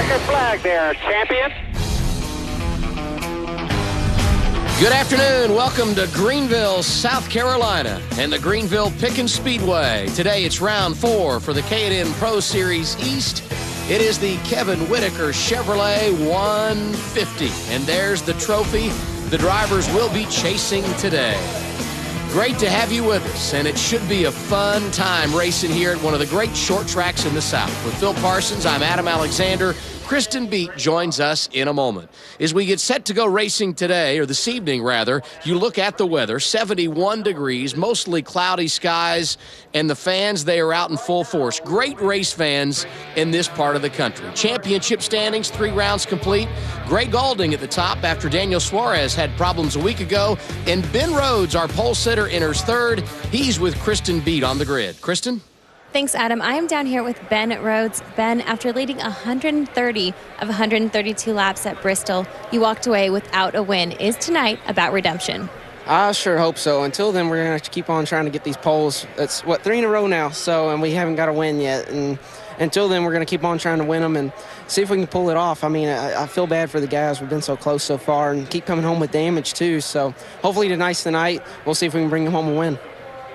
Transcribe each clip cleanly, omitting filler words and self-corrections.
checkered flag there, champion. Good afternoon. Welcome to Greenville, South Carolina, and the Greenville Pickens Speedway. Today it's round 4 for the K&N Pro Series East. It is the Kevin Whitaker Chevrolet 150, and there's the trophy the drivers will be chasing today. Great to have you with us, and it should be a fun time racing here at one of the great short tracks in the South. With Phil Parsons, I'm Adam Alexander. Kristen Beat joins us in a moment. As we get set to go racing today, or this evening rather, you look at the weather, 71 degrees, mostly cloudy skies, and the fans, they are out in full force. Great race fans in this part of the country. Championship standings, 3 rounds complete. Greg Galding at the top after Daniel Suarez had problems a week ago. And Ben Rhodes, our pole sitter, enters 3rd. He's with Kristen Beat on the grid. Kristen? Thanks, Adam. I am down here with Ben Rhodes. Ben, after leading 130 of 132 laps at Bristol, you walked away without a win. Is tonight about redemption? I sure hope so. Until then, we're going to have to keep on trying to get these poles. It's, 3 in a row now, and we haven't got a win yet. And until then, we're going to keep on trying to win them and see if we can pull it off. I mean, I feel bad for the guys. We've been so close so far and keep coming home with damage, too. So hopefully tonight's the night. We'll see if we can bring them home a win.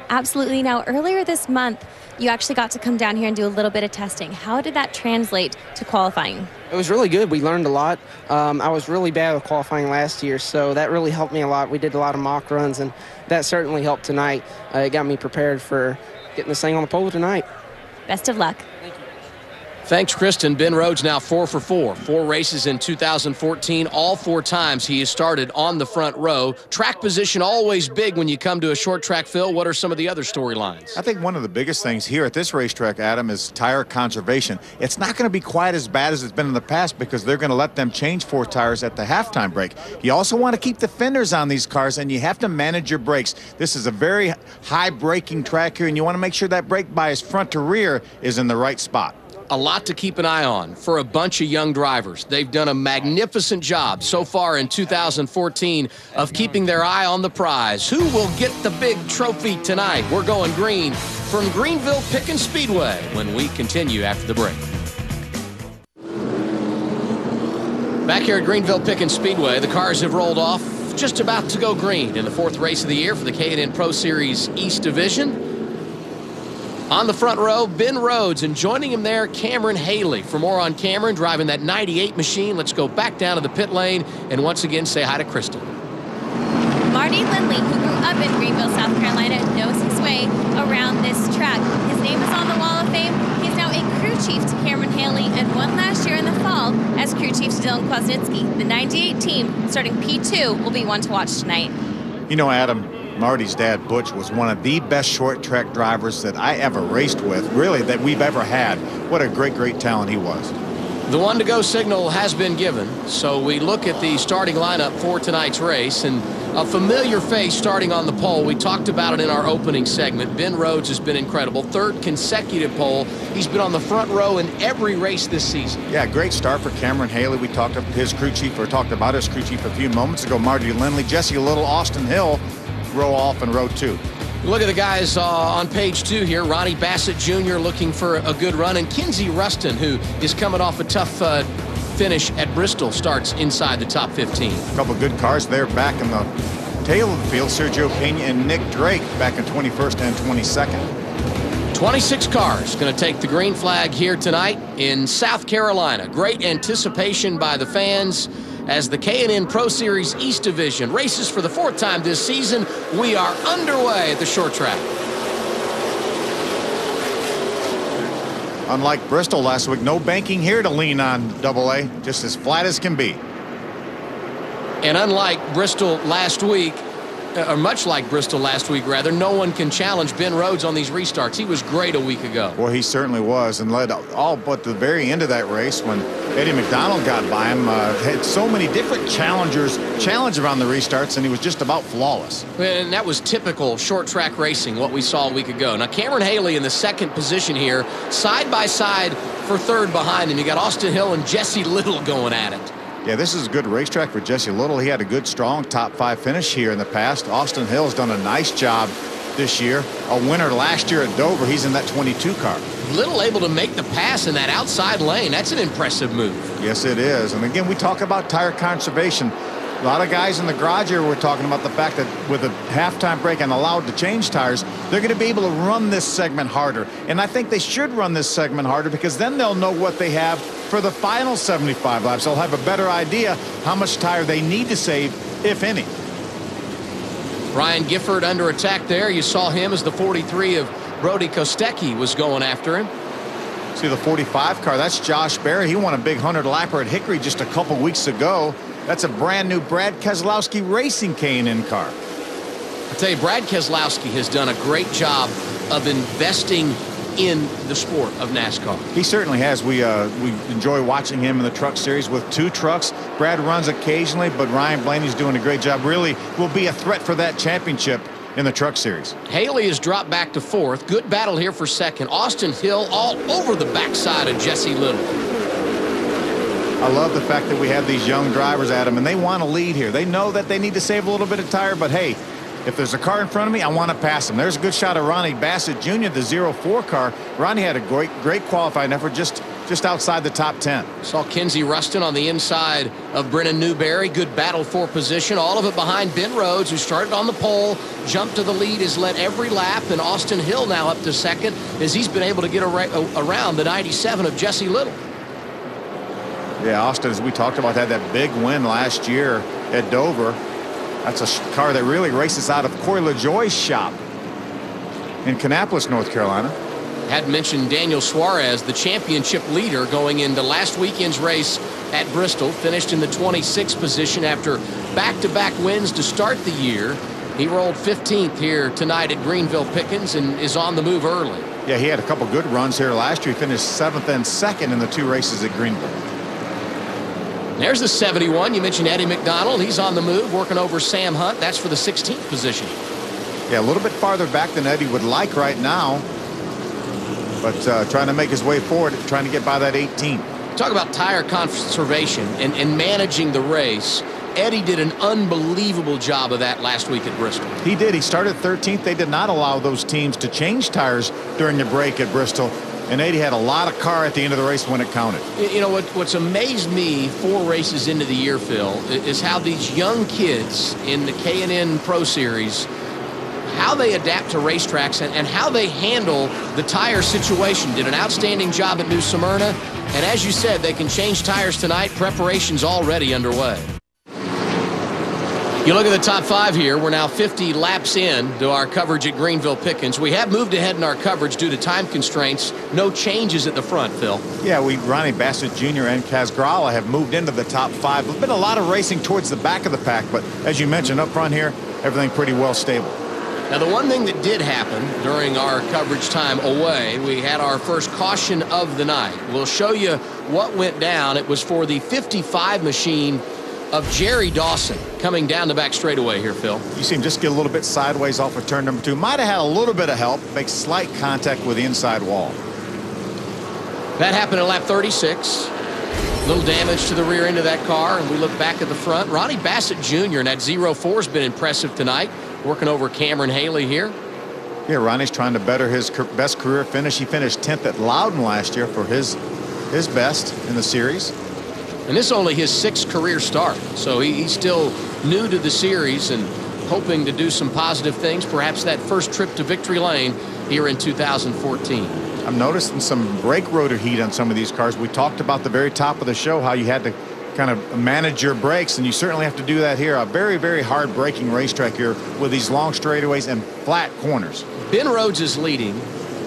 Absolutely. Now, earlier this month, you actually got to come down here and do a little bit of testing. How did that translate to qualifying? It was really good. We learned a lot. I was really bad with qualifying last year, so that really helped me a lot. We did a lot of mock runs, and that certainly helped tonight. It got me prepared for getting this thing on the pole tonight. Best of luck. Thank you. Thanks, Kristen. Ben Rhodes now 4 for 4. 4 races in 2014. All 4 times he has started on the front row. Track position always big when you come to a short track, Phil. What are some of the other storylines? I think one of the biggest things here at this racetrack, Adam, is tire conservation. It's not going to be quite as bad as it's been in the past because they're going to let them change 4 tires at the halftime break. You also want to keep the fenders on these cars, and you have to manage your brakes. This is a very high braking track here, and you want to make sure that brake bias front to rear is in the right spot. A lot to keep an eye on for a bunch of young drivers. They've done a magnificent job so far in 2014 of keeping their eye on the prize. Who will get the big trophy tonight? We're going green from Greenville Pickens Speedway when we continue after the break. Back here at Greenville Pickens Speedway, the cars have rolled off, just about to go green in the 4th race of the year for the K&N Pro Series East Division. On the front row, Ben Rhodes, and joining him there, Cameron Haley. For more on Cameron driving that 98 machine, let's go back down to the pit lane and once again say hi to Kristen. Marty Lindley, who grew up in Greenville, South Carolina, knows his way around this track. His name is on the Wall of Fame. He's now a crew chief to Cameron Haley and won last year in the fall as crew chief to Dylan Kwasniewski. The 98 team, starting P2, will be one to watch tonight. You know, Adam, Marty's dad, Butch, was one of the best short track drivers that I ever raced with, really, that we've ever had. What a great, great talent he was. The 1-to-go signal has been given, so we look at the starting lineup for tonight's race, and a familiar face starting on the pole. We talked about it in our opening segment. Ben Rhodes has been incredible. 3rd consecutive pole. He's been on the front row in every race this season. Yeah, great start for Cameron Haley. We talked about his crew chief a few moments ago. Marty Lindley, Jesse Little, Austin Hill, row off in row 2. Look at the guys on page 2 here. Ronnie Bassett Jr. looking for a good run, and Kinsey Rustin, who is coming off a tough finish at Bristol, starts inside the top 15. A couple of good cars there back in the tail of the field. Sergio Pena and Nick Drake back in 21st and 22nd. 26 cars going to take the green flag here tonight in South Carolina. Great anticipation by the fans as the K&N Pro Series East Division races for the 4th time this season. We are underway at the short track. Unlike Bristol last week, no banking here to lean on, AA, just as flat as can be. And unlike Bristol last week, or much like Bristol last week, rather, no one can challenge Ben Rhodes on these restarts. He was great a week ago. Well, he certainly was, and led all but the very end of that race when Eddie McDonald got by him. Had so many different challenge around the restarts, and he was just about flawless. And that was typical short track racing, what we saw a week ago. Now, Cameron Haley in the 2nd position here, side by side for 3rd behind him. You got Austin Hill and Jesse Little going at it. Yeah, this is a good racetrack for Jesse Little. He had a good, strong top 5 finish here in the past. Austin Hill's done a nice job this year. A winner last year at Dover. He's in that 22 car. Little able to make the pass in that outside lane. That's an impressive move. Yes, it is. And again, we talk about tire conservation. A lot of guys in the garage here were talking about the fact that with a halftime break and allowed to change tires, they're going to be able to run this segment harder. And I think they should run this segment harder because then they'll know what they have for the final 75 laps. They'll have a better idea how much tire they need to save, if any. Ryan Gifford under attack there. You saw him as the 43 of Brody Kostecki was going after him. See the 45 car, that's Josh Berry. He won a big 100-lapper at Hickory just a couple weeks ago. That's a brand new Brad Keselowski Racing K&N car. I tell you, Brad Keselowski has done a great job of investing in the sport of NASCAR. He certainly has. We enjoy watching him in the truck series with 2 trucks. Brad runs occasionally, but Ryan Blaney's doing a great job. Really will be a threat for that championship in the truck series. Haley has dropped back to 4th. Good battle here for 2nd. Austin Hill all over the backside of Jesse Little. I love the fact that we have these young drivers, Adam, and they want to lead here. They know that they need to save a little bit of tire, but hey, if there's a car in front of me, I want to pass them. There's a good shot of Ronnie Bassett Jr., the 04 car. Ronnie had a great qualifying effort just outside the top 10. Saw Kinsey Rustin on the inside of Brennan Newberry. Good battle for position. All of it behind Ben Rhodes, who started on the pole, jumped to the lead, has led every lap, and Austin Hill now up to 2nd as he's been able to get around the 97 of Jesse Little. Yeah, Austin, as we talked about, had that big win last year at Dover. That's a car that really races out of Corey LaJoie's shop in Kannapolis, North Carolina. Had mentioned Daniel Suarez, the championship leader going into last weekend's race at Bristol, finished in the 26th position after back-to-back wins to start the year. He rolled 15th here tonight at Greenville Pickens and is on the move early. Yeah, he had a couple good runs here last year. He finished 7th and 2nd in the 2 races at Greenville. There's the 71. You mentioned Eddie McDonald. He's on the move, working over Sam Hunt. That's for the 16th position. Yeah, a little bit farther back than Eddie would like right now, but trying to make his way forward, trying to get by that 18. Talk about tire conservation and managing the race. Eddie did an unbelievable job of that last week at Bristol. He did. He started 13th. They did not allow those teams to change tires during the break at Bristol. And Eddie had a lot of car at the end of the race when it counted. You know, what's amazed me 4 races into the year, Phil, is how these young kids in the K&N Pro Series, how they adapt to racetracks and how they handle the tire situation. Did an outstanding job at New Smyrna. And as you said, they can change tires tonight. Preparation's already underway. You look at the top 5 here. We're now 50 laps in to our coverage at Greenville Pickens. We have moved ahead in our coverage due to time constraints. No changes at the front, Phil. Yeah, Ronnie Bassett Jr. and Kaz Grala have moved into the top 5. There's been a lot of racing towards the back of the pack, but as you mentioned up front here, everything pretty well stable. Now, the one thing that did happen during our coverage time away, we had our first caution of the night. We'll show you what went down. It was for the 55 machine of Jerry Dawson coming down the back straightaway here, Phil. You see him just get a little bit sideways off of turn number 2. Might have had a little bit of help, make slight contact with the inside wall. That happened in lap 36. Little damage to the rear end of that car, and we look back at the front. Ronnie Bassett Jr. and that 04 has been impressive tonight, working over Cameron Haley here. Yeah, Ronnie's trying to better his best career finish. He finished 10th at Loudon last year for his best in the series. And this is only his 6th career start, so he's still new to the series and hoping to do some positive things, perhaps that first trip to victory lane here in 2014. I'm noticing some brake rotor heat on some of these cars. We talked about the very top of the show how you had to kind of manage your brakes, and you certainly have to do that here. A very, very hard braking racetrack here with these long straightaways and flat corners. Ben Rhodes is leading.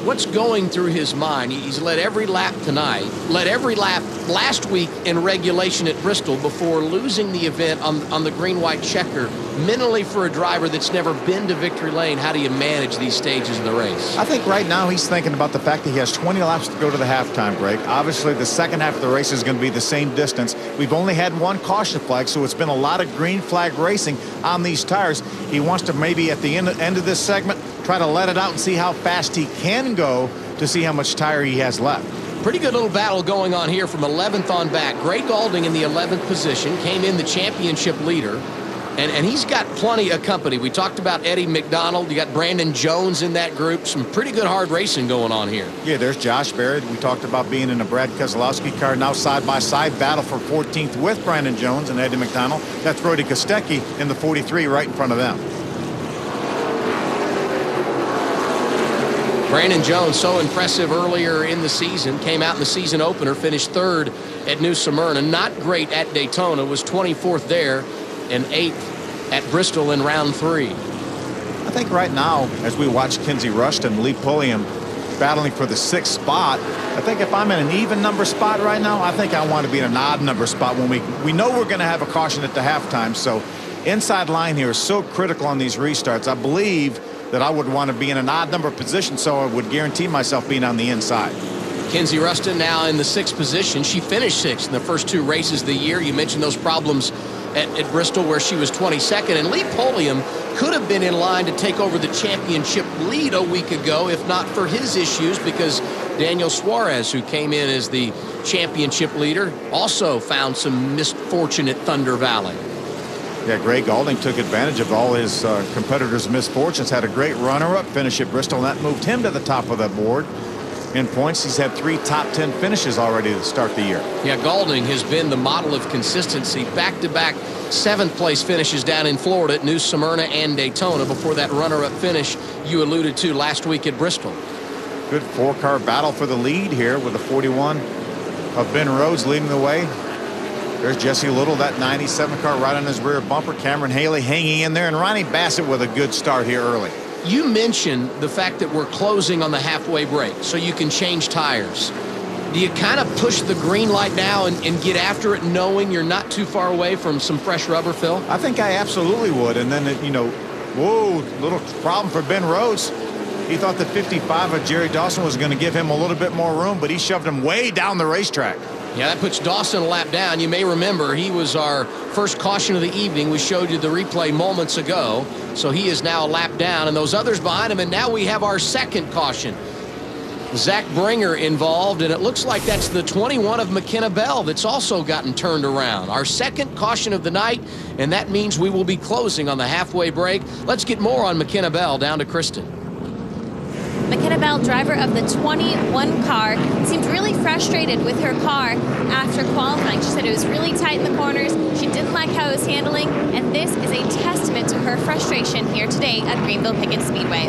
What's going through his mind? He's led every lap tonight, led every lap last week in regulation at Bristol before losing the event on the green-white checker. Mentally, for a driver that's never been to victory lane, how do you manage these stages of the race? I think right now he's thinking about the fact that he has 20 laps to go to the halftime break. Obviously, the second half of the race is going to be the same distance. We've only had 1 caution flag, so it's been a lot of green flag racing on these tires. He wants to maybe at the end of this segment try to let it out and see how fast he can go to see how much tire he has left. Pretty good little battle going on here from 11th on back. Greg Galding in the 11th position, came in the championship leader. And he's got plenty of company. We talked about Eddie McDonald. You got Brandon Jones in that group. Some pretty good hard racing going on here. Yeah, there's Josh Barrett. We talked about being in a Brad Keselowski car. Now side-by-side battle for 14th with Brandon Jones and Eddie McDonald. That's Brody Kostecki in the 43 right in front of them. Brandon Jones, so impressive earlier in the season. Came out in the season opener, finished third at New Smyrna. Not great at Daytona, was 24th there and 8th at Bristol in round 3. I think right now, as we watch Kinsey Rushton and Lee Pulliam battling for the 6th spot, I think if I'm in an even number spot right now, I think I want to be in an odd number spot when we know we're going to have a caution at the halftime. So inside line here is so critical on these restarts. I believe that I would want to be in an odd number position, so I would guarantee myself being on the inside. Kinsey Rushton now in the 6th position. She finished 6th in the first 2 races of the year. You mentioned those problems at Bristol where she was 22nd. And Lee Pulliam could have been in line to take over the championship lead a week ago if not for his issues, because Daniel Suarez, who came in as the championship leader, also found some misfortune at Thunder Valley. Yeah, Greg Galding took advantage of all his competitors' misfortunes, had a great runner-up finish at Bristol, and that moved him to the top of the board. In points, he's had 3 top 10 finishes already to start the year. Yeah, Galding has been the model of consistency. Back-to-back 7th place finishes down in Florida at New Smyrna and Daytona before that runner-up finish you alluded to last week at Bristol. Good 4-car battle for the lead here with the 41 of Ben Rhodes leading the way. There's Jesse Little, that 97 car right on his rear bumper. Cameron Haley hanging in there, and Ronnie Bassett with a good start here early. You mentioned the fact that we're closing on the halfway break, so you can change tires. Do you kind of push the green light now and get after it knowing you're not too far away from some fresh rubber, Phil? I think I absolutely would. And then, you know, whoa, little problem for Ben Rhodes. He thought the 55 of Jerry Dawson was going to give him a little bit more room, but he shoved him way down the racetrack. Yeah, that puts Dawson a lap down. You may remember he was our first caution of the evening. We showed you the replay moments ago. So he is now a lap down, and those others behind him. And now we have our second caution. Zach Bringer involved, and it looks like that's the 21 of McKenna Bell that's also gotten turned around. Our second caution of the night, and that means we will be closing on the halfway break. Let's get more on McKenna Bell. Down to Kristen. McKenna Bell, driver of the 21 car, seemed really frustrated with her car after qualifying. She said it was really tight in the corners. She didn't like how it was handling, and this is a testament to her frustration here today at Greenville Pickens Speedway.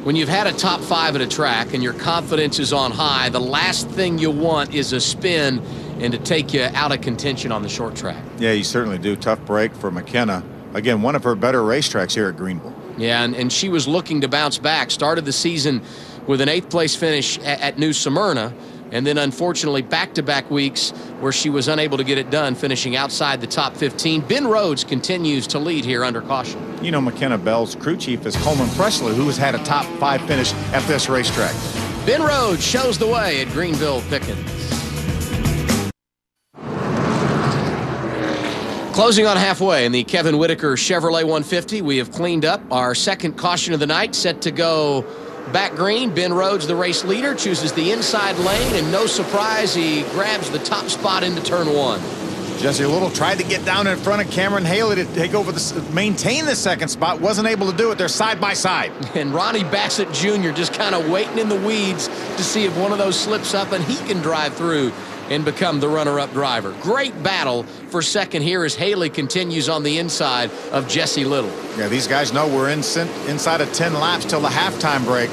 When you've had a top 5 at a track and your confidence is on high, the last thing you want is a spin and to take you out of contention on the short track. Yeah, you certainly do. Tough break for McKenna. Again, one of her better racetracks here at Greenville. Yeah, and she was looking to bounce back. Started the season with an 8th place finish at New Smyrna, and then unfortunately back-to-back weeks where she was unable to get it done, finishing outside the top 15. Ben Rhodes continues to lead here under caution. You know, McKenna Bell's crew chief is Coleman Presley, who has had a top 5 finish at this racetrack. Ben Rhodes shows the way at Greenville Pickens. Closing on halfway in the Kevin Whitaker Chevrolet 150, we have cleaned up our second caution of the night, set to go back green. Ben Rhodes, the race leader, chooses the inside lane, and no surprise, he grabs the top spot into turn 1. Jesse Little tried to get down in front of Cameron Haley to take over maintain the second spot, wasn't able to do it. They're side by side. And Ronnie Bassett Jr. just kind of waiting in the weeds to see if one of those slips up and he can drive through and become the runner-up driver. Great battle for second here as Haley continues on the inside of Jesse Little. Yeah, these guys know we're inside of 10 laps till the halftime break.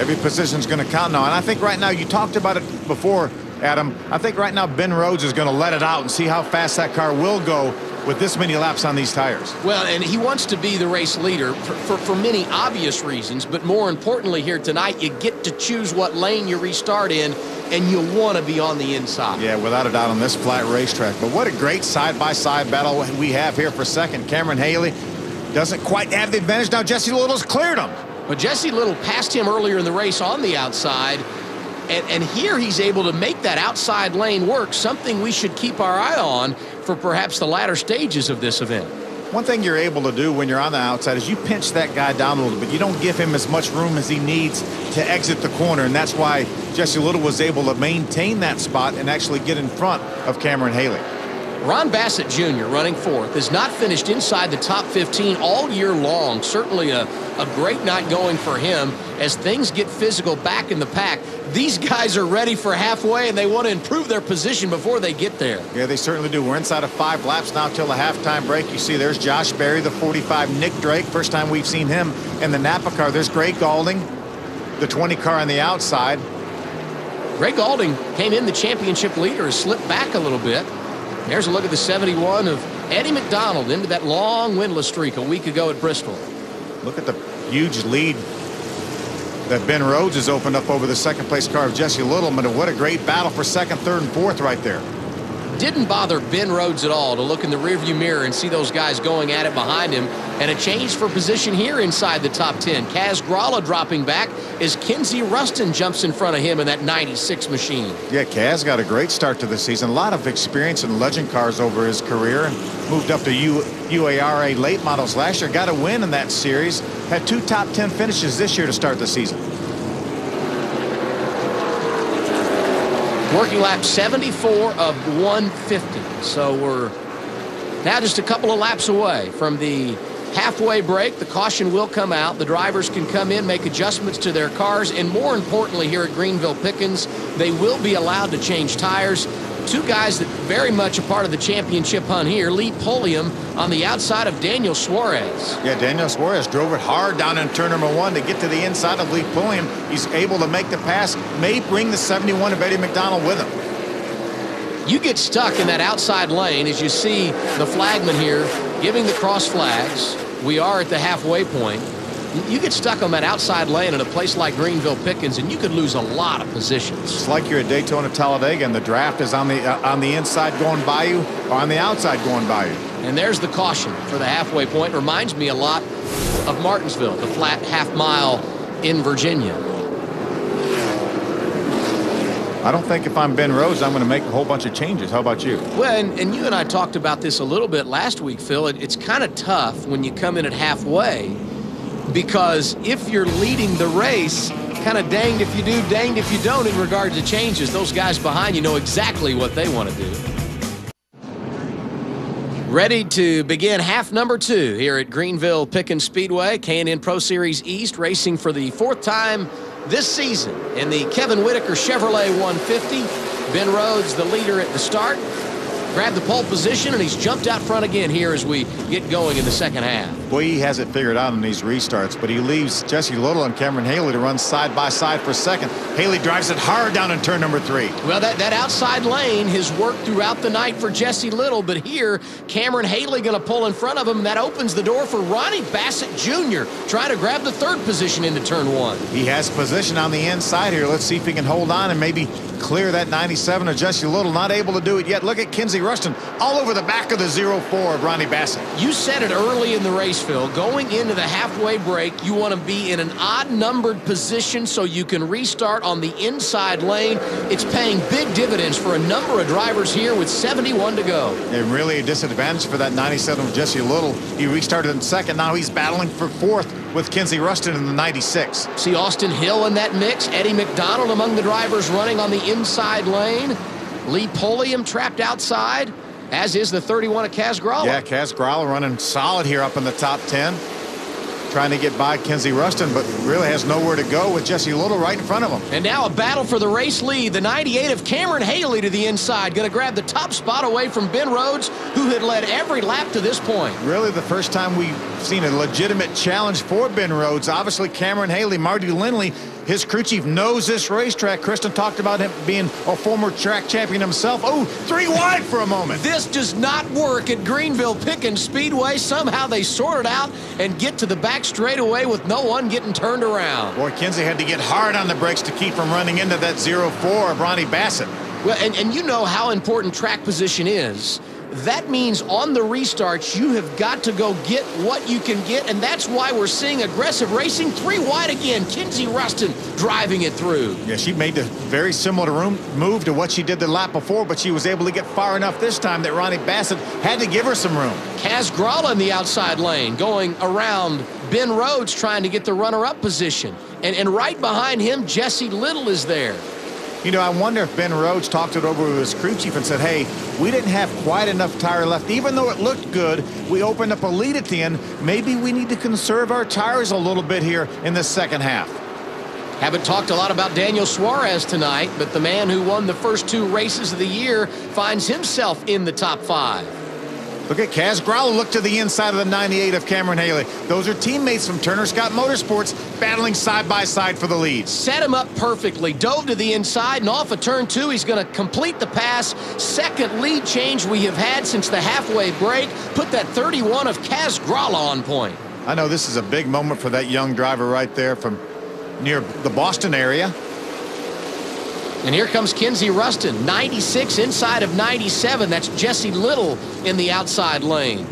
Every position's going to count now. And I think right now, you talked about it before, Adam, I think right now Ben Rhodes is going to let it out and see how fast that car will go with this many laps on these tires. Well, and he wants to be the race leader for many obvious reasons, but more importantly here tonight, you get to choose what lane you restart in, and you want to be on the inside. Yeah, without a doubt on this flat racetrack. But what a great side-by-side battle we have here for second. Cameron Haley doesn't quite have the advantage. Now Jesse Little's cleared him. But Jesse Little passed him earlier in the race on the outside, and here he's able to make that outside lane work, something we should keep our eye on for perhaps the latter stages of this event. One thing you're able to do when you're on the outside is you pinch that guy down a little bit. You don't give him as much room as he needs to exit the corner, and that's why Jesse Little was able to maintain that spot and actually get in front of Cameron Haley. Ron Bassett Jr., running fourth, has not finished inside the top 15 all year long. Certainly a great night going for him as things get physical back in the pack. These guys are ready for halfway, and they want to improve their position before they get there. Yeah, they certainly do. We're inside of 5 laps now till the halftime break. You see there's Josh Berry, the 45, Nick Drake. First time we've seen him in the Napa car. There's Greg Galding, the 20 car on the outside. Greg Galding came in the championship leader, has slipped back a little bit. There's a look at the 71 of Eddie McDonald into that long winless streak a week ago at Bristol. Look at the huge lead that Ben Rhodes has opened up over the second place car of Jesse Littleman, and what a great battle for second, third, and fourth right there. Didn't bother Ben Rhodes at all to look in the rearview mirror and see those guys going at it behind him. And a change for position here inside the top 10. Kaz Grala dropping back as Kinsey Ruston jumps in front of him in that 96 machine. Yeah, Kaz got a great start to the season. A lot of experience in legend cars over his career, and moved up to UARA late models last year. Got a win in that series. Had 2 top 10 finishes this year to start the season. Working lap 74 of 150. So we're now just a couple of laps away from the halfway break. The caution will come out. The drivers can come in, make adjustments to their cars, and more importantly here at Greenville Pickens, they will be allowed to change tires. 2 guys that very much a part of the championship hunt here. Lee Pulliam on the outside of Daniel Suarez. Yeah, Daniel Suarez drove it hard down in turn number 1 to get to the inside of Lee Pulliam. He's able to make the pass, may bring the 71 of Eddie McDonald with him. You get stuck in that outside lane as you see the flagman here giving the cross flags. We are at the halfway point. You get stuck on that outside lane in a place like Greenville Pickens, and you could lose a lot of positions. It's like you're at Daytona Talladega, and the draft is on the inside going by you, or on the outside going by you. And there's the caution for the halfway point. Reminds me a lot of Martinsville, the flat half mile in Virginia. I don't think if I'm Ben Rhodes, I'm going to make a whole bunch of changes. How about you? Well, and you and I talked about this a little bit last week, Phil. It's kind of tough when you come in at halfway, because if you're leading the race, kind of danged if you do, danged if you don't in regard to changes. Those guys behind you know exactly what they want to do. Ready to begin half number 2 here at Greenville Pickens Speedway. K&N Pro Series East, racing for the 4th time this season in the Kevin Whitaker Chevrolet 150. Ben Rhodes, the leader at the start, grabbed the pole position, and he's jumped out front again here as we get going in the second half. Boy, he has it figured out in these restarts, but he leaves Jesse Little and Cameron Haley to run side by side for second. Haley drives it hard down in turn number 3. Well, that outside lane has worked throughout the night for Jesse Little, but here Cameron Haley going to pull in front of him. That opens the door for Ronnie Bassett Jr. trying to grab the 3rd position into turn 1. He has position on the inside here. Let's see if he can hold on and maybe clear that 97 of Jesse Little. Not able to do it yet. Look at Kinsey Ruston all over the back of the 04 of Ronnie Bassett. You said it early in the race, Phil. Going into the halfway break, you want to be in an odd-numbered position so you can restart on the inside lane. It's paying big dividends for a number of drivers here with 71 to go. And really a disadvantage for that 97 of Jesse Little. He restarted in second. Now he's battling for 4th with Kinsey Ruston in the 96. See Austin Hill in that mix. Eddie McDonald among the drivers running on the inside lane. Lee Pulliam trapped outside, as is the 31 of Kaz Grala. Yeah, Kaz Grala running solid here up in the top 10. Trying to get by Kinsey Ruston, but really has nowhere to go with Jesse Little right in front of him. And now a battle for the race lead. The 98 of Cameron Haley to the inside. Going to grab the top spot away from Ben Rhodes, who had led every lap to this point. Really the first time we've seen a legitimate challenge for Ben Rhodes. Obviously Cameron Haley, Marty Lindley, his crew chief, knows this racetrack. Kristen talked about him being a former track champion himself. Oh, 3 wide for a moment. This does not work at Greenville Pickens Speedway. Somehow they sort it out and get to the back straightaway with no one getting turned around. Boy, Kinsey had to get hard on the brakes to keep from running into that 04 of Ronnie Bassett. Well, and you know how important track position is. That means on the restarts, you have got to go get what you can get, and that's why we're seeing aggressive racing. 3 wide again. Kinsey Ruston driving it through. Yeah, she made a very similar move to what she did the lap before, but she was able to get far enough this time that Ronnie Bassett had to give her some room. Kaz Grala in the outside lane going around Ben Rhodes trying to get the runner-up position. And right behind him, Jesse Little is there. You know, I wonder if Ben Rhodes talked it over with his crew chief and said, hey, we didn't have quite enough tire left. Even though it looked good, we opened up a lead at the end. Maybe we need to conserve our tires a little bit here in the second half. Haven't talked a lot about Daniel Suarez tonight, but the man who won the first 2 races of the year finds himself in the top 5. Look at Kaz Growler look to the inside of the 98 of Cameron Haley. Those are teammates from Turner Scott Motorsports battling side by side for the lead. Set him up perfectly, dove to the inside, and off of turn 2, he's going to complete the pass. Second lead change we have had since the halfway break. Put that 31 of Kaz Growler on point. I know this is a big moment for that young driver right there from near the Boston area. And here comes Kinsey Rustin, 96 inside of 97. That's Jesse Little in the outside lane.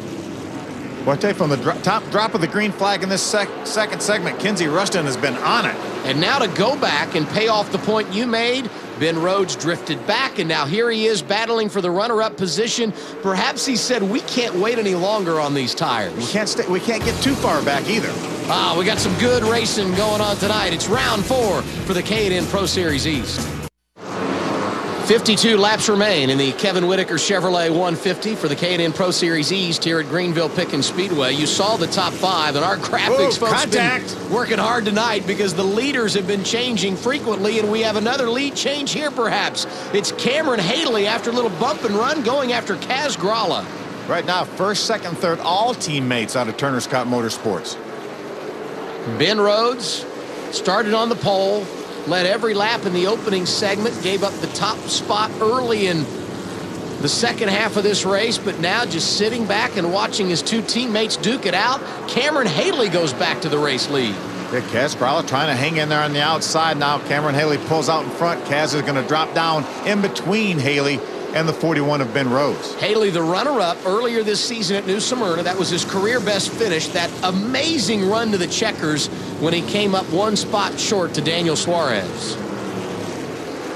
Well, I tell you, from the top drop of the green flag in this second segment, Kinsey Rustin has been on it. And now to go back and pay off the point you made, Ben Rhodes drifted back, and now here he is battling for the runner-up position. Perhaps he said, we can't wait any longer on these tires. We can't get too far back either. We got some good racing going on tonight. It's round 4 for the K&N Pro Series East. 52 laps remain in the Kevin Whitaker Chevrolet 150 for the K&N Pro Series East here at Greenville Pickens Speedway. You saw the top 5, and our graphics folks have been working hard tonight because the leaders have been changing frequently, and we have another lead change here perhaps. It's Cameron Haley after a little bump and run going after Kaz Growler. Right now, first, second, third, all teammates out of Turner Scott Motorsports. Ben Rhodes started on the pole. Led every lap in the opening segment, gave up the top spot early in the second half of this race, but now just sitting back and watching his 2 teammates duke it out. Cameron Haley goes back to the race lead. Yeah, Kaz Growler trying to hang in there on the outside. Now Cameron Haley pulls out in front. Kaz is going to drop down in between Haley and the 41 of Ben Rhodes. Haley, the runner-up earlier this season at New Smyrna. That was his career best finish. That amazing run to the checkers when he came up 1 spot short to Daniel Suarez.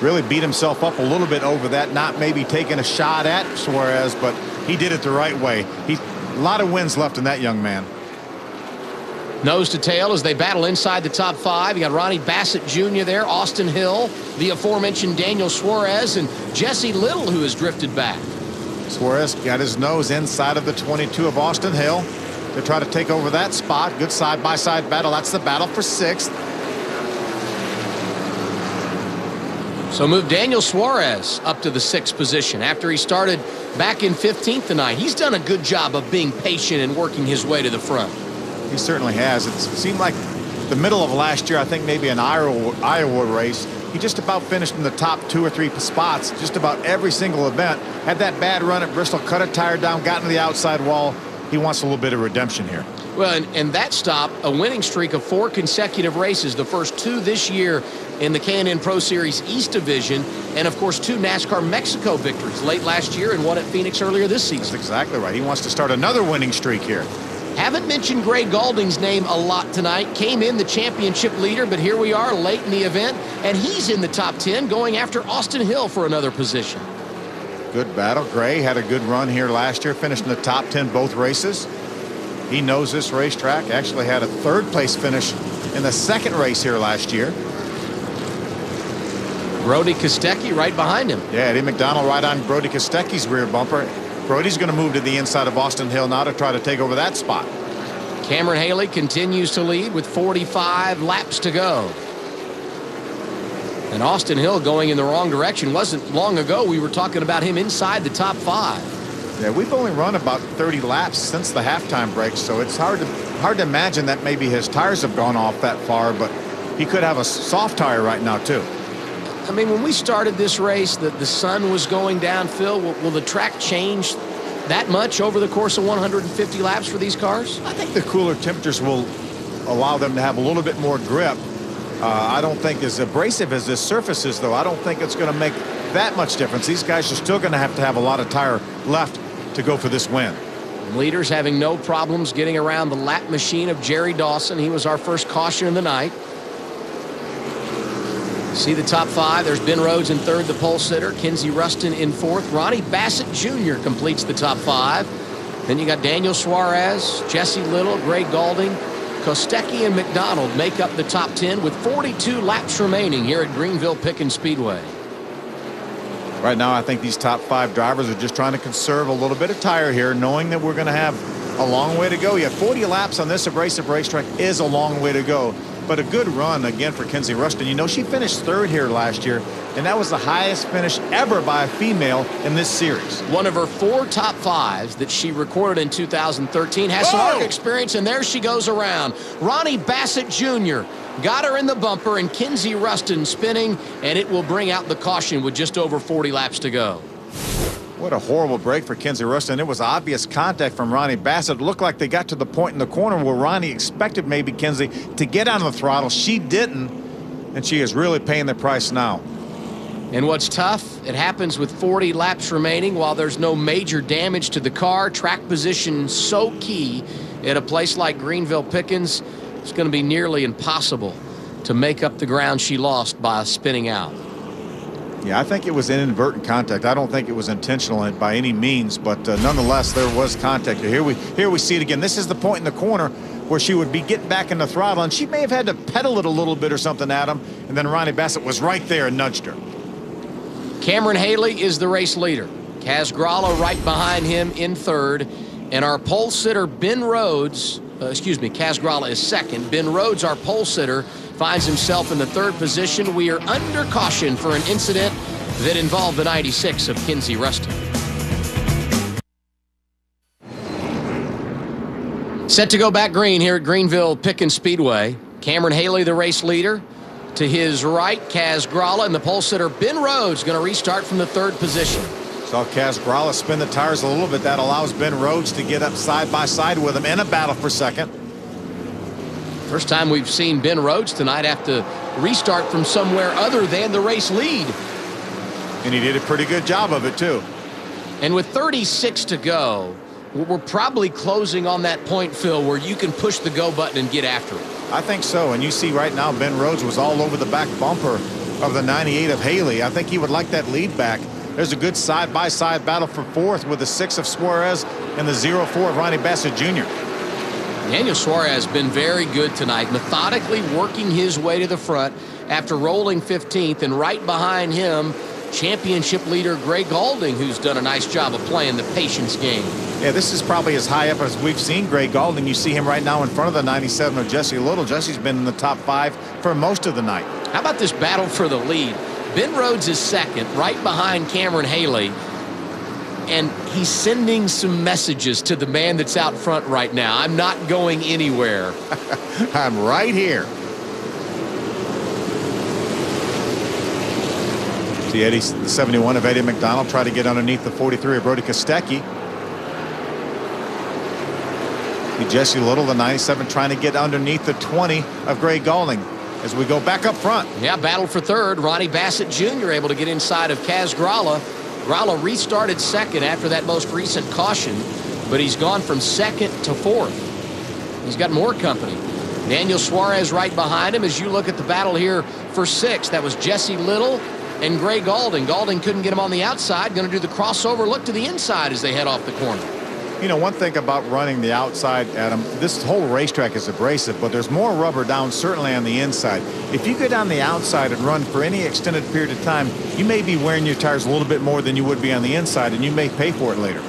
Really beat himself up a little bit over that, not maybe taking a shot at Suarez, but he did it the right way. A lot of wins left in that young man. Nose to tail as they battle inside the top 5. You got Ronnie Bassett Jr. there, Austin Hill, the aforementioned Daniel Suarez, and Jesse Little, who has drifted back. Suarez got his nose inside of the 22 of Austin Hill to try to take over that spot. Good side-by-side battle. That's the battle for 6th. So move Daniel Suarez up to the 6th position after he started back in 15th tonight. He's done a good job of being patient and working his way to the front. He certainly has. It seemed like the middle of last year, I think maybe an Iowa race, he just about finished in the top 2 or 3 spots just about every single event. Had that bad run at Bristol, cut a tire down, got into the outside wall. He wants a little bit of redemption here. Well, and that stop, a winning streak of 4 consecutive races, the first 2 this year in the K&N Pro Series East Division, and of course 2 NASCAR Mexico victories late last year and 1 at Phoenix earlier this season. That's exactly right. He wants to start another winning streak here. Haven't mentioned Gray Gaulding's name a lot tonight. Came in the championship leader, but here we are late in the event, and he's in the top 10 going after Austin Hill for another position. Good battle. Gray had a good run here last year, finished in the top 10 both races. He knows this racetrack. Actually had a 3rd place finish in the 2nd race here last year. Brody Kostecki right behind him. Yeah, Eddie McDonald right on Brody Kostecki's rear bumper. Brody's going to move to the inside of Austin Hill now to try to take over that spot. Cameron Haley continues to lead with 45 laps to go. And Austin Hill going in the wrong direction. Wasn't long ago we were talking about him inside the top 5. Yeah, we've only run about 30 laps since the halftime break, so it's hard to imagine that maybe his tires have gone off that far, but he could have a soft tire right now too. I mean, when we started this race, the sun was going down. Phil, will the track change that much over the course of 150 laps for these cars? I think the cooler temperatures will allow them to have a little bit more grip. I don't think as abrasive as this surface is, though, I don't think it's going to make that much difference. These guys are still going to have a lot of tire left to go for this win. Leaders having no problems getting around the lap machine of Jerry Dawson. He was our first caution of the night. See the top 5. There's Ben Rhodes in 3rd, the pole sitter. Kinsey Rustin in 4th. Ronnie Bassett Jr. completes the top 5. Then you got Daniel Suarez, Jesse Little, Gray Gaulding, Kostecki, and McDonald make up the top 10 with 42 laps remaining here at Greenville Pickens Speedway. Right now, I think these top 5 drivers are just trying to conserve a little bit of tire here, knowing that we're going to have a long way to go. You have 40 laps on this abrasive racetrack is a long way to go. But a good run again for Kenzie Ruston. You know, she finished 3rd here last year, and that was the highest finish ever by a female in this series. One of her 4 top 5s that she recorded in 2013 has some ARC experience, and there she goes around. Ronnie Bassett Jr. got her in the bumper, and Kenzie Ruston spinning, and it will bring out the caution with just over 40 laps to go. What a horrible break for Kenzie Ruston. It was obvious contact from Ronnie Bassett. It looked like they got to the point in the corner where Ronnie expected maybe Kenzie to get on the throttle. She didn't, and she is really paying the price now. And what's tough, it happens with 40 laps remaining. While there's no major damage to the car, track position so key at a place like Greenville Pickens, it's going to be nearly impossible to make up the ground she lost by spinning out. Yeah, I think it was inadvertent contact. I don't think it was intentional by any means, but nonetheless, there was contact. Here we see it again. This is the point in the corner where she would be getting back in the throttle, and she may have had to pedal it a little bit or something, Adam, and then Ronnie Bassett was right there and nudged her. Cameron Haley is the race leader. Kaz Grala right behind him in 3rd, and our pole sitter Ben Rhodes, Kaz Grala is 2nd. Ben Rhodes, our pole sitter, finds himself in the 3rd position. We are under caution for an incident that involved the 96 of Kenzie Ruston. Set to go back green here at Greenville Pickens Speedway. Cameron Haley, the race leader. To his right, Kaz Grala, and the pole sitter Ben Rhodes going to restart from the 3rd position. Saw Kaz Grala spin the tires a little bit. That allows Ben Rhodes to get up side by side with him in a battle for 2nd. First time we've seen Ben Rhodes tonight have to restart from somewhere other than the race lead. And he did a pretty good job of it, too. And with 36 to go, we're probably closing on that point, Phil, where you can push the go button and get after it. I think so. And you see right now Ben Rhodes was all over the back bumper of the 98 of Haley. I think he would like that lead back. There's a good side-by-side battle for 4th with the 6 of Suarez and the 0-4 of Ronnie Bassett Jr. Daniel Suarez has been very good tonight, methodically working his way to the front after rolling 15th, and right behind him, championship leader Greg Gaulding, who's done a nice job of playing the patience game. Yeah, this is probably as high up as we've seen Greg Gaulding. You see him right now in front of the 97 of Jesse Little. Jesse's been in the top 5 for most of the night. How about this battle for the lead? Ben Rhodes is 2nd, right behind Cameron Haley. And he's sending some messages to the man that's out front right now. I'm not going anywhere. I'm right here. See Eddie, the 71 of Eddie McDonald, try to get underneath the 43 of Brody Kostecki. See Jesse Little, the 97, trying to get underneath the 20 of Greg Gaulding as we go back up front. Yeah, battle for 3rd. Ronnie Bassett Jr. able to get inside of Kaz Grala. Grala restarted 2nd after that most recent caution, but he's gone from 2nd to 4th. He's got more company. Daniel Suarez right behind him as you look at the battle here for 6th. That was Jesse Little and Greg Gaulding. Gaulding couldn't get him on the outside. Going to do the crossover look to the inside as they head off the corner. You know, one thing about running the outside, Adam, this whole racetrack is abrasive, but there's more rubber down certainly on the inside. If you go down the outside and run for any extended period of time, you may be wearing your tires a little bit more than you would be on the inside, and you may pay for it later.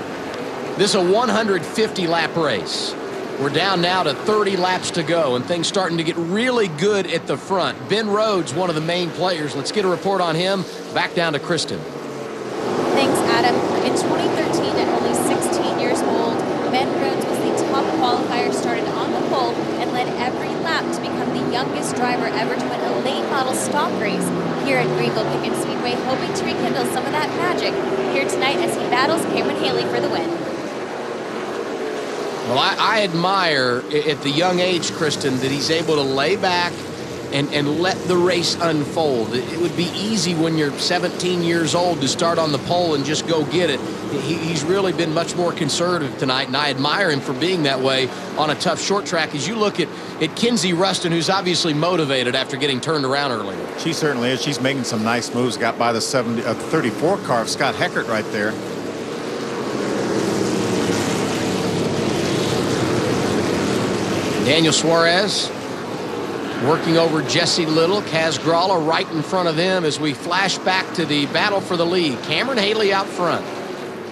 This is a 150-lap race. We're down now to 30 laps to go, and things starting to get really good at the front. Ben Rhodes, one of the main players. Let's get a report on him. Back down to Kristen. Thanks, Adam. In 2013, at only 16 years old, Ben Rhodes was the top qualifier, started on the pole, and led every lap to become the youngest driver ever to win a late model stock race here at Greenville Pickens Speedway, hoping to rekindle some of that magic here tonight as he battles Cameron Haley for the win. Well, I admire at the young age, Kristen, that he's able to lay back and let the race unfold. It would be easy when you're 17 years old to start on the pole and just go get it. He's really been much more conservative tonight, and I admire him for being that way on a tough short track. As you look at Kenzie Ruston, who's obviously motivated after getting turned around earlier. She certainly is. She's making some nice moves. Got by the 34 car of Scott Heckert right there. Daniel Suarez working over Jesse Little. Kaz Gralla right in front of them as we flash back to the battle for the lead. Cameron Haley out front.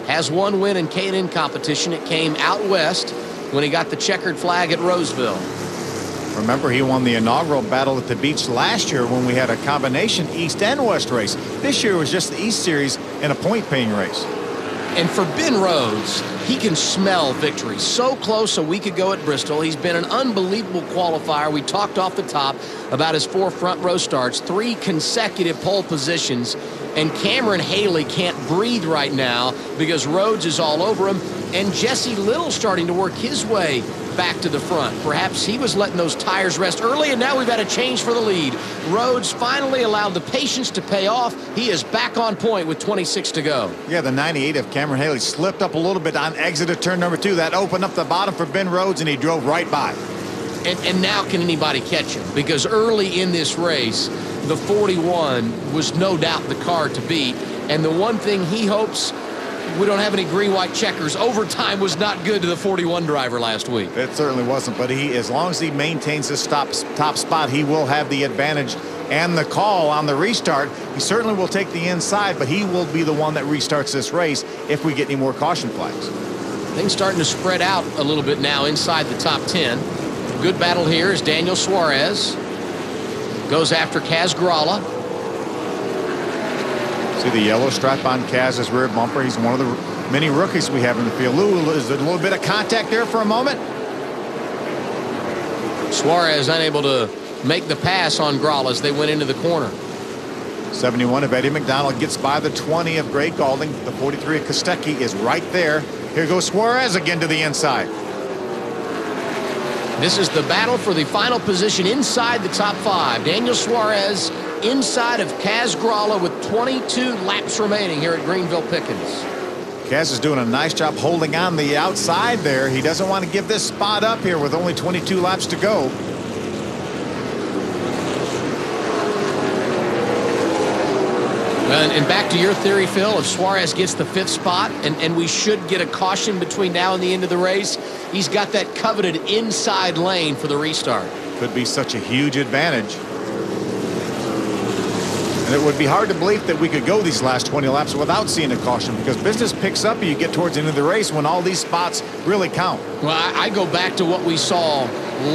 Has one win in K&N competition. It came out west when he got the checkered flag at Roseville. Remember, he won the inaugural battle at the beach last year when we had a combination East and West race. This year was just the East Series and a point-paying race. And for Ben Rhodes, he can smell victory. So close a week ago at Bristol. He's been an unbelievable qualifier. We talked off the top about his 4 front row starts, 3 consecutive pole positions. And Cameron Haley can't breathe right now because Rhodes is all over him. And Jesse Little starting to work his way back to the front. Perhaps he was letting those tires rest early, and now we've had a change for the lead. Rhodes finally allowed the patience to pay off. He is back on point with 26 to go. Yeah, the 98 of Cameron Haley slipped up a little bit on exit of turn number 2. That opened up the bottom for Ben Rhodes, and he drove right by. And now can anybody catch him? Because early in this race, the 41 was no doubt the car to beat. And the one thing he hopes, we don't have any green-white checkers. Overtime was not good to the 41 driver last week. It certainly wasn't, but as long as he maintains his top spot, he will have the advantage and the call on the restart. He certainly will take the inside, but he will be the one that restarts this race if we get any more caution flags. Things starting to spread out a little bit now inside the top 10. Good battle here as Daniel Suarez goes after Kaz Gralla. See the yellow stripe on Kaz's rear bumper. He's one of the many rookies we have in the field. Is a little bit of contact there for a moment. Suarez unable to make the pass on Gralla as they went into the corner. 71 of Eddie McDonald gets by the 20 of Greg Gaulding. The 43 of Kostecki is right there. Here goes Suarez again to the inside. This is the battle for the final position inside the top 5. Daniel Suarez inside of Kaz Gralla with 22 laps remaining here at Greenville Pickens. Kaz is doing a nice job holding on the outside there. He doesn't want to give this spot up here with only 22 laps to go. And back to your theory, Phil, if Suarez gets the 5th spot and we should get a caution between now and the end of the race, he's got that coveted inside lane for the restart. Could be such a huge advantage. And it would be hard to believe that we could go these last 20 laps without seeing a caution, because business picks up and you get towards the end of the race when all these spots really count. Well, I go back to what we saw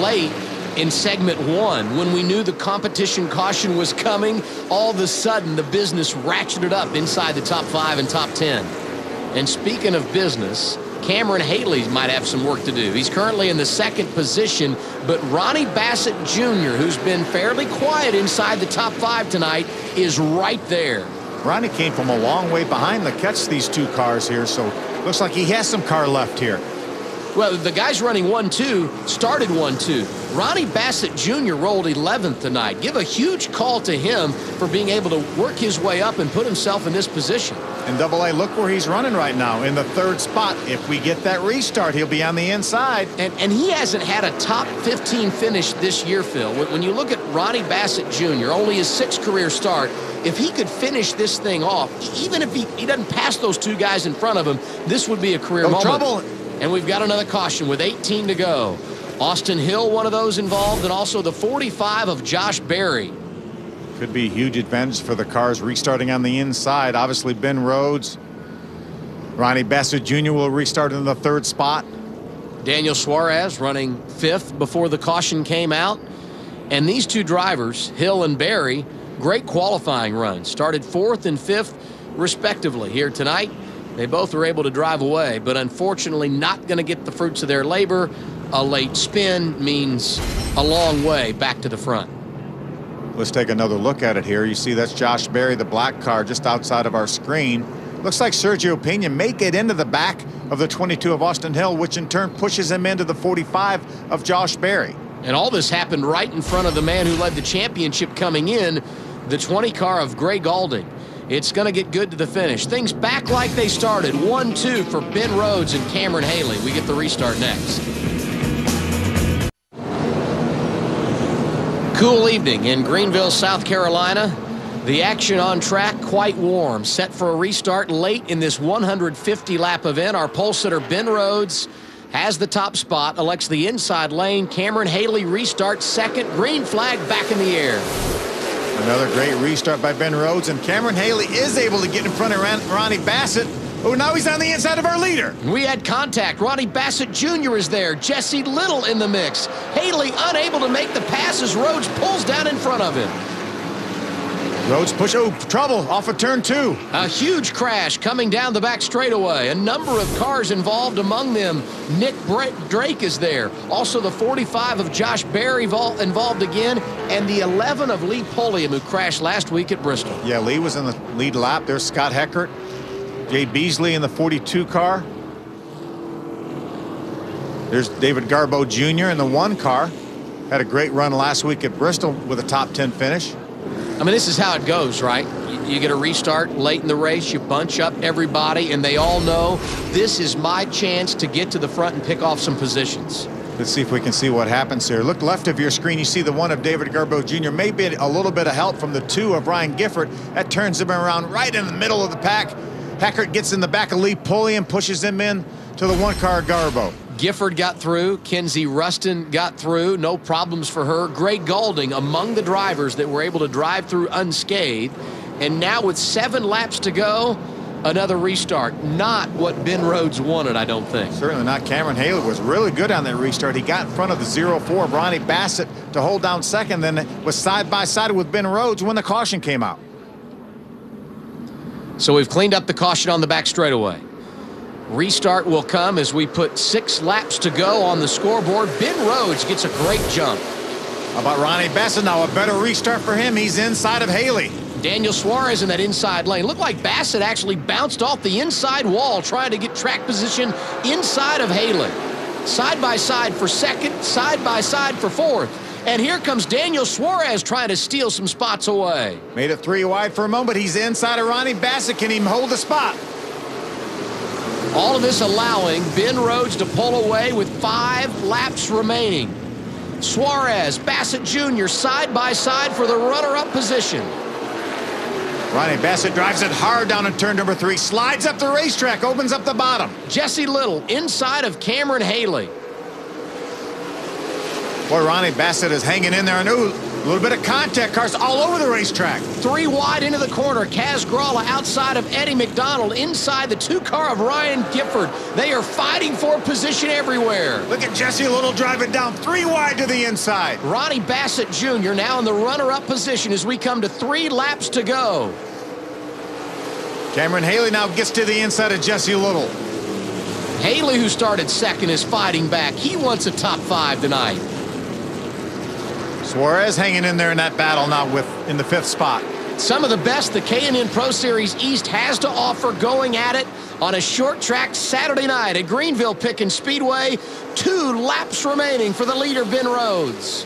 late in segment 1 when we knew the competition caution was coming. All of a sudden the business ratcheted up inside the top 5 and top 10. And speaking of business, Cameron Haley might have some work to do. He's currently in the 2nd position, but Ronnie Bassett Jr., who's been fairly quiet inside the top 5 tonight, is right there. Ronnie came from a long way behind to catch these 2 cars here, so looks like he has some car left here. Well, the guys running 1-2 started 1-2. Ronnie Bassett Jr. rolled 11th tonight. Give a huge call to him for being able to work his way up and put himself in this position. And AA, look where he's running right now, in the 3rd spot. If we get that restart, he'll be on the inside. And he hasn't had a top 15 finish this year, Phil. When you look at Ronnie Bassett Jr., only his 6th career start, if he could finish this thing off, even if he doesn't pass those 2 guys in front of him, this would be a career moment. Trouble. And we've got another caution with 18 to go. Austin Hill, one of those involved, and also the 45 of Josh Berry. Could be a huge advantage for the cars restarting on the inside. Obviously, Ben Rhodes. Ronnie Bassett Jr. will restart in the 3rd spot. Daniel Suarez running 5th before the caution came out. And these 2 drivers, Hill and Berry, great qualifying runs. Started 4th and 5th, respectively, here tonight. They both were able to drive away, but unfortunately not going to get the fruits of their labor. A late spin means a long way back to the front. Let's take another look at it here. You see that's Josh Berry, the black car, just outside of our screen. Looks like Sergio Pena may get into the back of the 22 of Austin Hill, which in turn pushes him into the 45 of Josh Berry. And all this happened right in front of the man who led the championship coming in, the 20 car of Greg Gaulding. It's going to get good to the finish. Things back like they started. 1-2 for Ben Rhodes and Cameron Haley. We get the restart next. Cool evening in Greenville, South Carolina. The action on track quite warm. Set for a restart late in this 150-lap event. Our pole sitter Ben Rhodes has the top spot, elects the inside lane. Cameron Haley restarts second. Green flag back in the air. Another great restart by Ben Rhodes, and Cameron Haley is able to get in front of Ronnie Bassett. Oh, now he's on the inside of our leader. We had contact. Ronnie Bassett Jr. is there. Jesse Little in the mix. Haley unable to make the pass as Rhodes pulls down in front of him. Rhodes push. Oh, trouble off of turn 2. A huge crash coming down the back straightaway. A number of cars involved, among them Nick Drake is there. Also the 45 of Josh Berry involved again, and the 11 of Lee Pulliam, who crashed last week at Bristol. Yeah, Lee was in the lead lap. There's Scott Heckert. Jay Beasley in the 42 car. There's David Garbo Jr. in the 1 car. Had a great run last week at Bristol with a top 10 finish. I mean, this is how it goes, right? You get a restart late in the race, you bunch up everybody, and they all know this is my chance to get to the front and pick off some positions. Let's see if we can see what happens here. Look left of your screen. You see the 1 of David Garbo Jr. Maybe a little bit of help from the 2 of Ryan Gifford. That turns him around right in the middle of the pack. Heckert gets in the back of Lee Pulliam, pushes him in to the 1 car Garbo. Gifford got through. Kenzie Rustin got through. No problems for her. Greg Goulding among the drivers that were able to drive through unscathed. And now with 7 laps to go, another restart. Not what Ben Rhodes wanted, I don't think. Certainly not. Cameron Haley was really good on that restart. He got in front of the 0-4 of Ronnie Bassett to hold down second, then was side by side with Ben Rhodes when the caution came out. So we've cleaned up the caution on the back straightaway. Restart will come as we put 6 laps to go on the scoreboard. Ben Rhodes gets a great jump. How about Ronnie Bassett now? A better restart for him. He's inside of Haley. Daniel Suarez in that inside lane. Looked like Bassett actually bounced off the inside wall trying to get track position inside of Haley. Side by side for second, side by side for fourth. And here comes Daniel Suarez trying to steal some spots away. Made it 3 wide for a moment. He's inside of Ronnie Bassett. Can he hold the spot? All of this allowing Ben Rhodes to pull away with 5 laps remaining. Suarez, Bassett Jr. side by side for the runner-up position. Ronnie Bassett drives it hard down in turn number 3, slides up the racetrack, opens up the bottom. Jesse Little inside of Cameron Haley. Boy, Ronnie Bassett is hanging in there. And ooh, a little bit of contact, cars all over the racetrack. 3 wide into the corner. Kaz Gralla outside of Eddie McDonald, inside the 2 car of Ryan Gifford. They are fighting for position everywhere. Look at Jesse Little driving down 3 wide to the inside. Ronnie Bassett Jr. now in the runner-up position as we come to 3 laps to go. Cameron Haley now gets to the inside of Jesse Little. Haley, who started second, is fighting back. He wants a top 5 tonight. Suarez hanging in there in that battle now in the 5th spot. Some of the best the K&N Pro Series East has to offer going at it on a short track Saturday night at Greenville Pickens Speedway. 2 laps remaining for the leader, Ben Rhodes.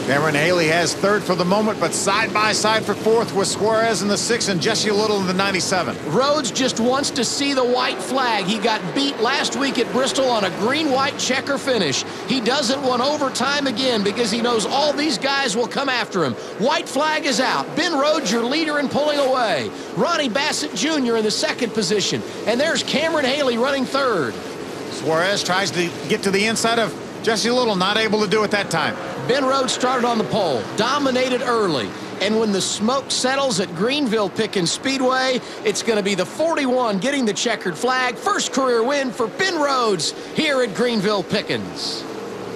Cameron Haley has 3rd for the moment, but side by side for 4th with Suarez in the 6th and Jesse Little in the 97. Rhodes just wants to see the white flag. He got beat last week at Bristol on a green-white checker finish. He doesn't want overtime again because he knows all these guys will come after him. White flag is out. Ben Rhodes, your leader in pulling away. Ronnie Bassett Jr. in the 2nd position. And there's Cameron Haley running 3rd. Suarez tries to get to the inside of Jesse Little, not able to do it that time. Ben Rhodes started on the pole, dominated early. And when the smoke settles at Greenville Pickens Speedway, it's going to be the 41 getting the checkered flag. First career win for Ben Rhodes here at Greenville Pickens.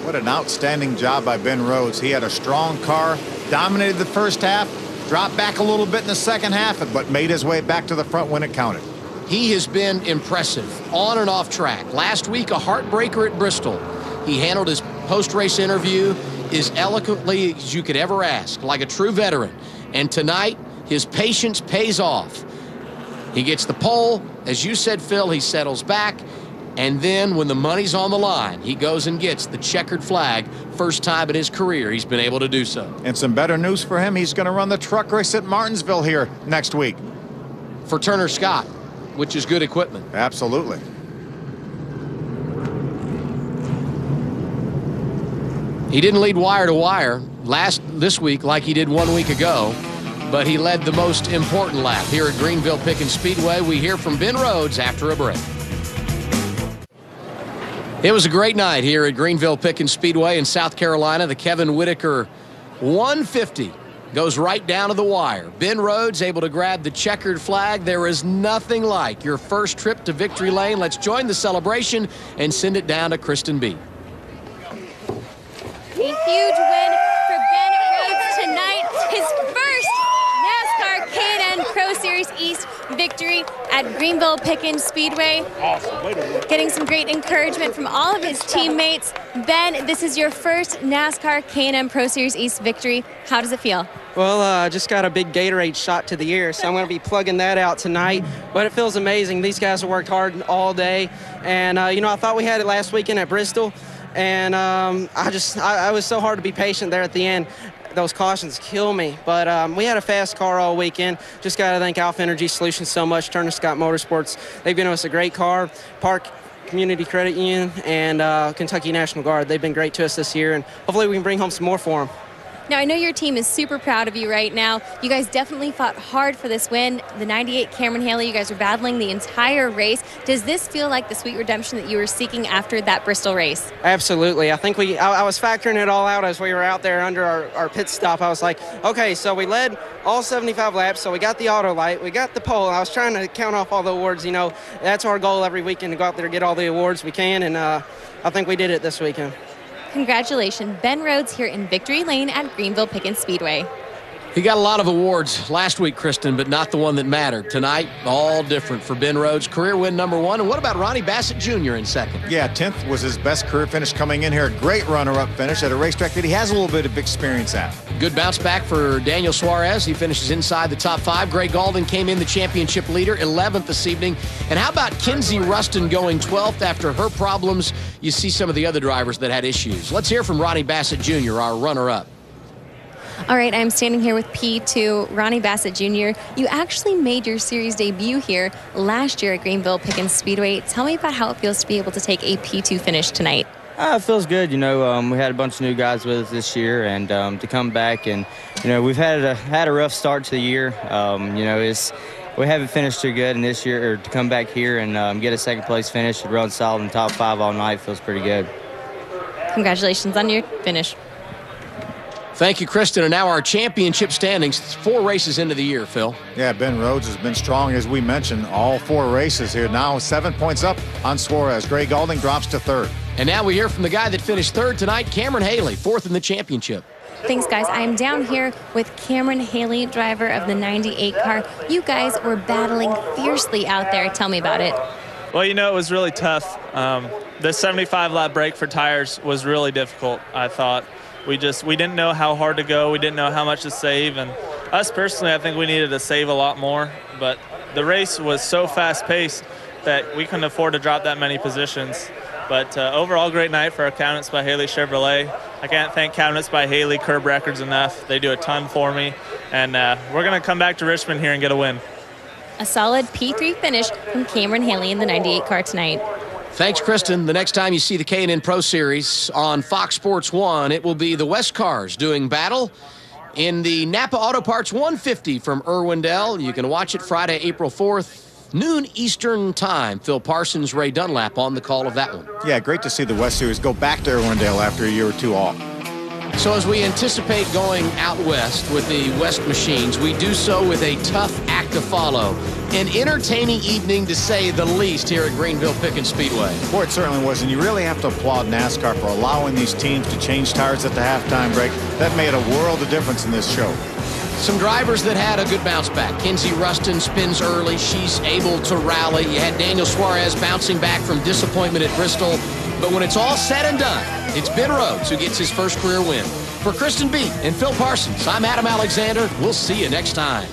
What an outstanding job by Ben Rhodes. He had a strong car, dominated the first half, dropped back a little bit in the second half, but made his way back to the front when it counted. He has been impressive on and off track. Last week, a heartbreaker at Bristol. He handled his post-race interview as eloquently as you could ever ask, like a true veteran. And tonight, his patience pays off. He gets the pole. As you said, Phil, he settles back. And then when the money's on the line, he goes and gets the checkered flag. First time in his career he's been able to do so. And some better news for him. He's going to run the truck race at Martinsville here next week. For Turner Scott, which is good equipment. Absolutely. He didn't lead wire to wire this week like he did 1 week ago, but he led the most important lap here at Greenville Pickens Speedway. We hear from Ben Rhodes after a break. It was a great night here at Greenville Pickens Speedway in South Carolina. The Kevin Whitaker 150 goes right down to the wire. Ben Rhodes able to grab the checkered flag. There is nothing like your first trip to victory lane. Let's join the celebration and send it down to Kristen B. A huge win for Ben Rhodes tonight. His first NASCAR K&N Pro Series East victory at Greenville Pickens Speedway. Awesome. Way to win. Getting some great encouragement from all of his teammates. Ben, this is your first NASCAR K&N Pro Series East victory. How does it feel? Well, I just got a big Gatorade shot to the ear, so I'm going to be plugging that out tonight. But it feels amazing. These guys have worked hard all day. And, I thought we had it last weekend at Bristol. And I was so hard to be patient there at the end. Those cautions kill me. But we had a fast car all weekend. Just got to thank Alpha Energy Solutions so much, Turner Scott Motorsports. They've given us a great car. Park Community Credit Union and Kentucky National Guard. They've been great to us this year, and hopefully we can bring home some more for them. Now, I know your team is super proud of you right now. You guys definitely fought hard for this win. The 98 Cameron Haley, you guys were battling the entire race. Does this feel like the sweet redemption that you were seeking after that Bristol race? Absolutely. I think I was factoring it all out as we were out there under our pit stop. I was like, okay, so we led all 75 laps, so we got the auto light, we got the pole. I was trying to count off all the awards. That's our goal every weekend, to go out there and get all the awards we can, and I think we did it this weekend. Congratulations, Ben Rhodes here in Victory Lane at Greenville Pickens Speedway. He got a lot of awards last week, Kristen, but not the one that mattered. Tonight, all different for Ben Rhodes. Career win #1. And what about Ronnie Bassett Jr. in second? Yeah, 10th was his best career finish coming in here. A great runner-up finish at a racetrack that he has a little bit of experience at. Good bounce back for Daniel Suarez. He finishes inside the top 5. Greg Gauldin came in the championship leader, 11th this evening. And how about Kinsey Ruston going 12th after her problems? You see some of the other drivers that had issues. Let's hear from Ronnie Bassett Jr., our runner-up. All right, I'm standing here with P2, Ronnie Bassett Jr. You actually made your series debut here last year at Greenville Pickens Speedway. Tell me about how it feels to be able to take a P2 finish tonight. It feels good. We had a bunch of new guys with us this year, and to come back and, we've had a rough start to the year. We haven't finished too good, and this year, or to come back here and get a second place finish and run solid in the top 5 all night feels pretty good. Congratulations on your finish. Thank you, Kristen. And now our championship standings. 4 races into the year, Phil. Yeah, Ben Rhodes has been strong, as we mentioned, all 4 races here. Now 7 points up on Suarez. Greg Gauldin drops to 3rd. And now we hear from the guy that finished 3rd tonight, Cameron Haley, 4th in the championship. Thanks, guys. I am down here with Cameron Haley, driver of the 98 car. You guys were battling fiercely out there. Tell me about it. Well, it was really tough. The 75-lap break for tires was really difficult, I thought. We didn't know how hard to go. We didn't know how much to save. And us personally, I think we needed to save a lot more. But the race was so fast-paced that we couldn't afford to drop that many positions. But overall, great night for our Cabinets by Haley Chevrolet. I can't thank Cabinets by Haley Curb Records enough. They do a ton for me. And we're going to come back to Richmond here and get a win. A solid P3 finish from Cameron Haley in the 98 car tonight. Thanks, Kristen. The next time you see the K&N Pro Series on Fox Sports 1, it will be the West Cars doing battle in the Napa Auto Parts 150 from Irwindale. You can watch it Friday, April 4th, noon Eastern time. Phil Parsons, Ray Dunlap on the call of that one. Yeah, great to see the West Series go back to Irwindale after a year or 2 off. So as we anticipate going out west with the West Machines, we do so with a tough act to follow. An entertaining evening, to say the least, here at Greenville Pickens Speedway. Boy, it certainly was, and you really have to applaud NASCAR for allowing these teams to change tires at the halftime break. That made a world of difference in this show. Some drivers that had a good bounce back. Kinsey Ruston spins early. She's able to rally. You had Daniel Suarez bouncing back from disappointment at Bristol. But when it's all said and done, it's Ben Rhodes who gets his first career win. For Kristen B. and Phil Parsons, I'm Adam Alexander. We'll see you next time.